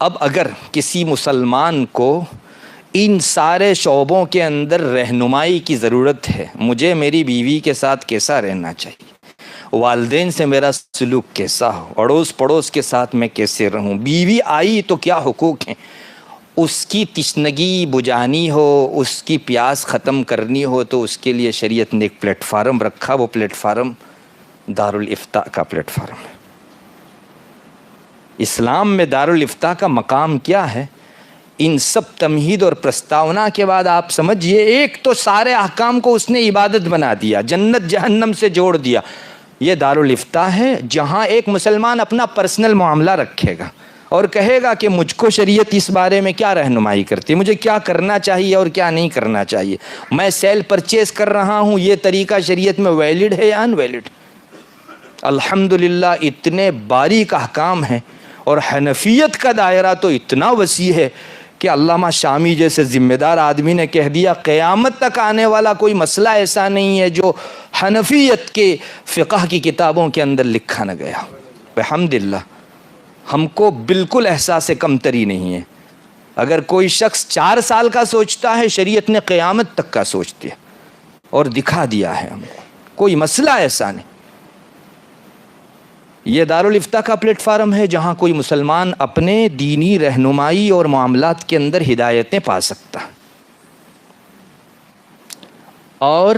اب اگر کسی مسلمان کو ان سارے شعبوں کے اندر رہنمائی کی ضرورت ہے، مجھے میری بیوی کے ساتھ کیسا رہنا چاہیے، والدین سے میرا سلوک کیسا ہو، اڑوس پڑوس کے ساتھ میں کیسے رہوں، بیوی آئی تو کیا حقوق ہیں، اس کی تشنگی بجھانی ہو، اس کی پیاس ختم کرنی ہو تو اس کے لیے شریعت نے ایک پلیٹ فارم رکھا، وہ پلیٹ فارم دارالافتاء کا پلیٹ فارم ہے۔ اسلام میں دارالافتاء کا مقام کیا ہے؟ ان سب تمہید اور پرستاونا کے بعد آپ سمجھئے، ایک تو سارے احکام کو اس نے عبادت بنا دیا، جنت جہنم سے جوڑ دیا۔ یہ دارالافتاء ہے جہاں ایک مسلمان اپنا پرسنل معاملہ رکھے گا اور کہے گا کہ مجھ کو شریعت اس بارے میں کیا رہنمائی کرتی ہے، مجھے کیا کرنا چاہیے اور کیا نہیں کرنا چاہیے، میں سیل پرچیز کر رہا ہوں، یہ طریقہ شریعت میں ویلڈ ہے یا ان ویلڈ۔ الحمدللہ اتنے باریک احکام ہیں، اور حنفیت کا دائرہ تو اتنا وسیع ہے کہ علامہ شامی جیسے ذمہ دار آدمی نے کہہ دیا قیامت تک آنے والا کوئی مسئلہ ایسا نہیں ہے جو حنفیت کے فقہ کی کتابوں کے اندر لکھا نہ گیا۔ الحمدللہ ہم کو بالکل احساس کمتری نہیں ہے۔ اگر کوئی شخص 4 سال کا سوچتا ہے، شریعت نے قیامت تک کا سوچ دیا اور دکھا دیا ہے ہم کو، کوئی مسئلہ ایسا نہیں۔ یہ دارالافتاء کا پلیٹ فارم ہے جہاں کوئی مسلمان اپنے دینی رہنمائی اور معاملات کے اندر ہدایتیں پا سکتا، اور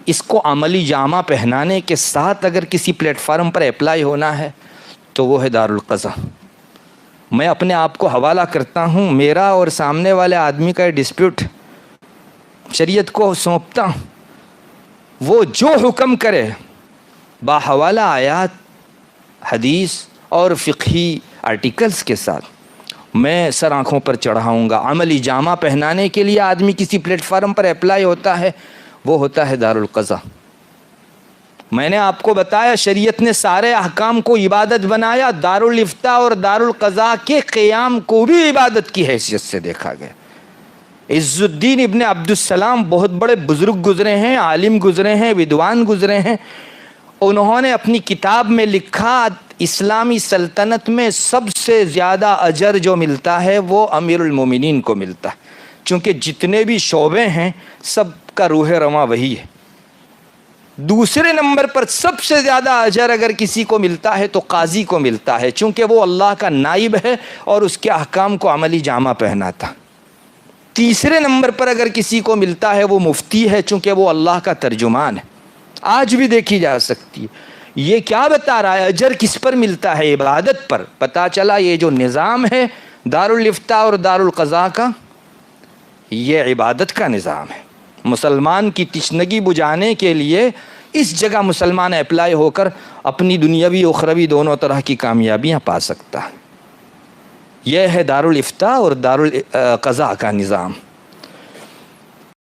اس کو عملی جامہ پہنانے کے ساتھ اگر کسی پلیٹ فارم پر اپلائی ہونا ہے تو وہ ہے دارالقضاء۔ میں اپنے آپ کو حوالہ کرتا ہوں، میرا اور سامنے والے آدمی کا ڈسپیوٹ شریعت کو سونپتا ہوں، وہ جو حکم کرے باحوالہ آیات، حدیث اور فقہی آرٹیکلز کے ساتھ میں سر آنکھوں پر چڑھاؤں گا۔ عملی جامہ پہنانے کے لیے آدمی کسی پلیٹ فارم پر اپلائی ہوتا ہے، وہ ہوتا ہے دارالقضاء۔ میں نے آپ کو بتایا شریعت نے سارے احکام کو عبادت بنایا، دارالافتاء اور دارالقضاء کے قیام کو بھی عبادت کی حیثیت سے دیکھا گیا۔ عز الدین ابن عبدالسلام بہت بڑے بزرگ گزرے ہیں، عالم گزرے ہیں، ودوان گزرے ہیں۔ انہوں نے اپنی کتاب میں لکھا اسلامی سلطنت میں سب سے زیادہ اجر جو ملتا ہے وہ امیر المومنین کو ملتا ہے، چونکہ جتنے بھی شعبے ہیں سب کا روح رواں وہی ہے۔ دوسرے نمبر پر سب سے زیادہ اجر اگر کسی کو ملتا ہے تو قاضی کو ملتا ہے، چونکہ وہ اللہ کا نائب ہے اور اس کے احکام کو عملی جامہ پہناتا۔ تیسرے نمبر پر اگر کسی کو ملتا ہے وہ مفتی ہے، چونکہ وہ اللہ کا ترجمان ہے۔ آج بھی دیکھی جا سکتی ہے۔ یہ کیا بتا رہا ہے؟ اجر کس پر ملتا ہے؟ عبادت پر۔ پتہ چلا یہ جو نظام ہے دارالافتاء اور دارالقضاء کا، یہ عبادت کا نظام ہے۔ مسلمان کی تشنگی بجھانے کے لیے اس جگہ مسلمان اپلائی ہو کر اپنی دنیاوی و اخروی دونوں طرح کی کامیابیاں پا سکتا ہے۔ یہ ہے دارالافتاء اور دارالقضاء کا نظام۔